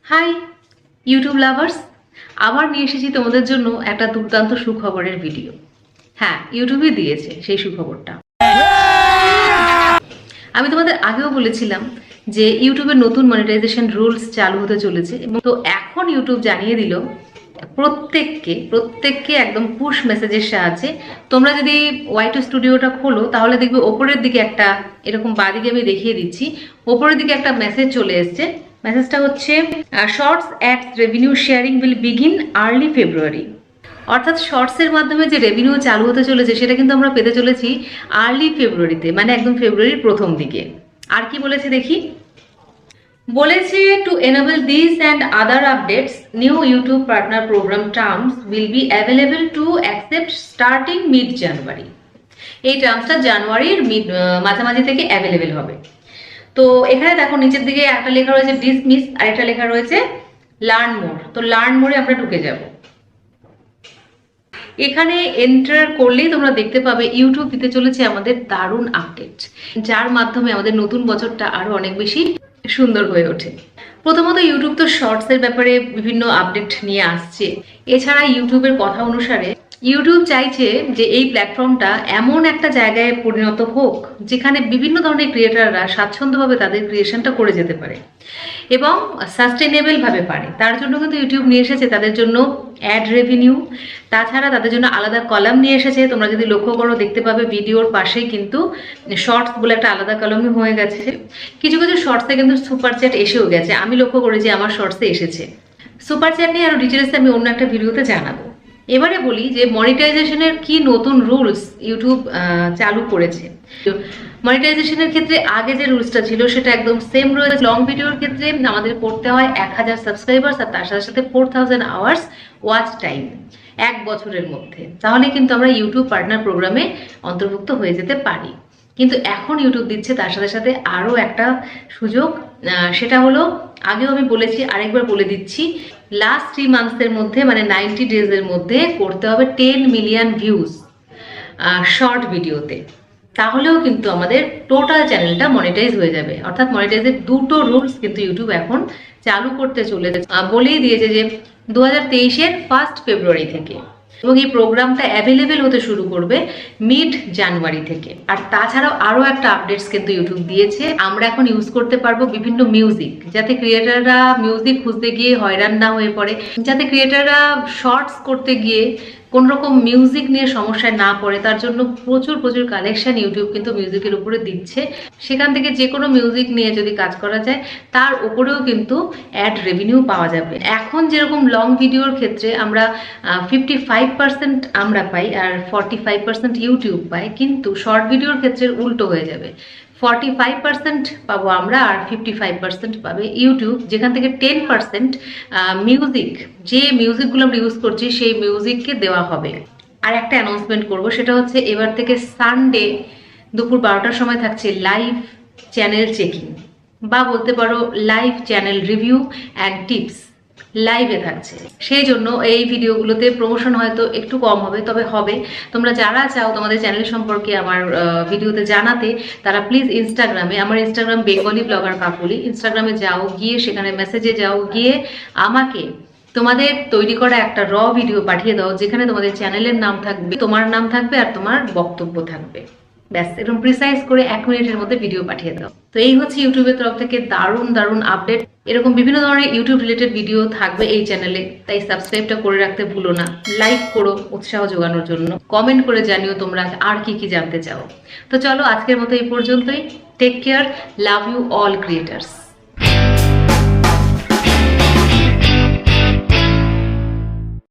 High YouTube lovers, আবার নিয়ে এসেছি তোমাদের জন্য একটা দুর্দান্ত সুখবরের ভিডিও। হ্যাঁ, ইউটিউবই দিয়েছে সেই সুখবরটা। আমি তোমাদের আগেও বলেছিলাম যে ইউটিউবের নতুন মনিটাইজেশন রুলস চালু হতে চলেছে, এবং তো এখন ইউটিউব জানিয়ে দিল প্রত্যেককে একদম পুশ মেসেজের সাহায্যে। তোমরা যদি ওয়াই2 স্টুডিওটা খোলো তাহলে দেখবে ওপরের দিকে একটা, এরকম বাঁদিকে আমি দেখিয়ে দিচ্ছি, ওপরের দিকে একটা মেসেজ চলে এসছে। মেসেজটা হচ্ছে shorts ads revenue sharing will begin early February. অর্থাৎ শর্টসের মাধ্যমে যে রেভিনিউ চালু হতে চলেছে সেটা কিন্তু আমরা পেতে চলেছি আর্লি ফেব্রুয়ারিতে, মানে একদম ফেব্রুয়ারির প্রথম দিকে। আর কি বলেছে দেখি, বলেছে to enable this and other updates new YouTube partner program terms will be available to accept starting mid January. এই টার্মসটা জানুয়ারির মাঝামাঝি থেকে অ্যাভেলেবেল হবে। তো এখানে দেখো নিচের দিকে একটা লেখা রয়েছে ডিসমিস, আর একটা লেখা রয়েছে লার্ন মোর। তো লার্ন মোরে আমরা ঢুকে যাব। এখানে এন্টার করলেই তোমরা দেখতে পাবে ইউটিউব দিতে চলেছে আমাদের দারুণ আপডেট, যার মাধ্যমে আমাদের নতুন বছরটা আরো অনেক বেশি সুন্দর হয়ে ওঠে। প্রথমত ইউটিউব তো শর্টসের ব্যাপারে বিভিন্ন আপডেট নিয়ে আসছে। এছাড়া ইউটিউবের কথা অনুসারে ইউটিউব চাইছে যে এই প্ল্যাটফর্মটা এমন একটা জায়গায় পরিণত হোক যেখানে বিভিন্ন ধরনের ক্রিয়েটাররা স্বাচ্ছন্দ্যভাবে তাদের ক্রিয়েশনটা করে যেতে পারে এবং সাস্টেনেবল ভাবে পারে। তার জন্য কিন্তু ইউটিউব নিয়ে এসেছে তাদের জন্য অ্যাড রেভিনিউ, তাছাড়া তাদের জন্য আলাদা কলাম নিয়ে এসেছে। তোমরা যদি লক্ষ্য করো দেখতে পাবে ভিডিওর পাশেই কিন্তু শর্টস বলে একটা আলাদা কলামই হয়ে গেছে। কিছু কিছু শর্টসে কিন্তু সুপার চ্যাট এসেও গেছে, আমি লক্ষ্য করেছি আমার শর্টসে এসেছে। সুপার চ্যাট নিয়ে আরো ডিটেলসে আমি অন্য একটা ভিডিওতে জানাবো। এবারে বলি যে মনিটাইজেশনের কি নতুন রুলস ইউটিউব চালু করেছে। মনিটাইজেশনের ক্ষেত্রে আগে যে রুলসটা ছিল সেটা একদম সেম রয়েছে। লং ভিডিওর ক্ষেত্রে আমাদের করতে হয় 1000 সাবস্ক্রাইবার্স আর তার সাথে সাথে 4000 আওয়ার্স ওয়াচ টাইম এক বছরের মধ্যে, তাহলে কিন্তু আমরা ইউটিউব পার্টনার প্রোগ্রামে অন্তর্ভুক্ত হয়ে যেতে পারি। কিন্তু এখন ইউটিউব দিচ্ছে তার সাথে সাথে আরও একটা সুযোগ, সেটা হলো আগেও আমি বলেছি আরেকবার বলে দিচ্ছি, লাস্ট 3 মান্থসের মধ্যে মানে 90 ডেজের মধ্যে করতে হবে 10 মিলিয়ন ভিউজ শর্ট ভিডিওতে, তাহলেও কিন্তু আমাদের টোটাল চ্যানেলটা মনিটাইজ হয়ে যাবে। অর্থাৎ মনিটাইজের দুটো রুলস কিন্তু ইউটিউব এখন চালু করতে চলেছে, বলেই দিয়েছে যে 2023-এর 1 ফেব্রুয়ারি থেকে, এবং এই প্রোগ্রামটা অ্যাভেলেবেল হতে শুরু করবে মিড জানুয়ারি থেকে। আর তাছাড়াও আরও একটা আপডেটস কিন্তু ইউটিউব দিয়েছে, আমরা এখন ইউজ করতে পারবো বিভিন্ন মিউজিক, যাতে ক্রিয়েটাররা মিউজিক খুঁজতে গিয়ে হয়রান না হয়ে পড়ে, যাতে ক্রিয়েটাররা শর্টস করতে গিয়ে কোন রকম মিউজিক নিয়ে সমস্যায় না পড়ে। তার জন্য প্রচুর কালেকশন ইউটিউব কিন্তু মিউজিকের উপরে দিচ্ছে। সেখান থেকে যে কোনো মিউজিক নিয়ে যদি কাজ করা যায় তার উপরেও কিন্তু অ্যাড রেভিনিউ পাওয়া যাবে। এখন যেরকম লং ভিডিওর ক্ষেত্রে আমরা 55% আমরা পাই আর 45% ইউটিউব পাই, কিন্তু শর্ট ভিডিওর ক্ষেত্রে উল্টো হয়ে যাবে। 45% পাবো আমরা আর 55% পাবে ইউটিউব, যেখান থেকে 10% মিউজিক, যে মিউজিকগুলো আমরা ইউজ করছি সেই মিউজিককে দেওয়া হবে। আর একটা অ্যানাউন্সমেন্ট করব, সেটা হচ্ছে এবার থেকে সানডে দুপুর 12টার সময় থাকছে লাইভ চ্যানেল চেকিং, বা বলতে পারো live channel review and tips লাইভে থাকছে। সেই জন্য এই ভিডিওগুলোতে প্রমোশন হয়তো একটু কম হবে, তবে হবে। তোমরা যারা চাও তোমাদের চ্যানেল সম্পর্কে আমার ভিডিওতে জানাতে, তারা প্লিজ ইনস্টাগ্রামে, আমার ইনস্টাগ্রাম বেঙ্গলি ব্লগার কাকুলি, ইনস্টাগ্রামে যাও, গিয়ে সেখানে মেসেজে যাও, গিয়ে আমাকে তোমাদের তৈরি করা একটা র ভিডিও পাঠিয়ে দাও, যেখানে তোমাদের চ্যানেলের নাম থাকবে, তোমার নাম থাকবে আর তোমার বক্তব্য থাকবে। ব্যাস, এরকম প্রিসাইজ করে 1 মিনিটের মধ্যে ভিডিও পাঠিয়ে দাও। তো এই হচ্ছে ইউটিউবের তরফ থেকে দারুণ আপডেট। এরকম বিভিন্ন ধরনের ইউটিউব রিলেটেড ভিডিও থাকবে এই চ্যানেলে, তাই সাবস্ক্রাইবটা করে রাখতে ভুলো না। লাইক করো উৎসাহ যোগানোর জন্য, কমেন্ট করে জানিও তোমরা আর কি জানতে চাও। তো চলো আজকের মতো এই পর্যন্তই। Take care, love you all creators.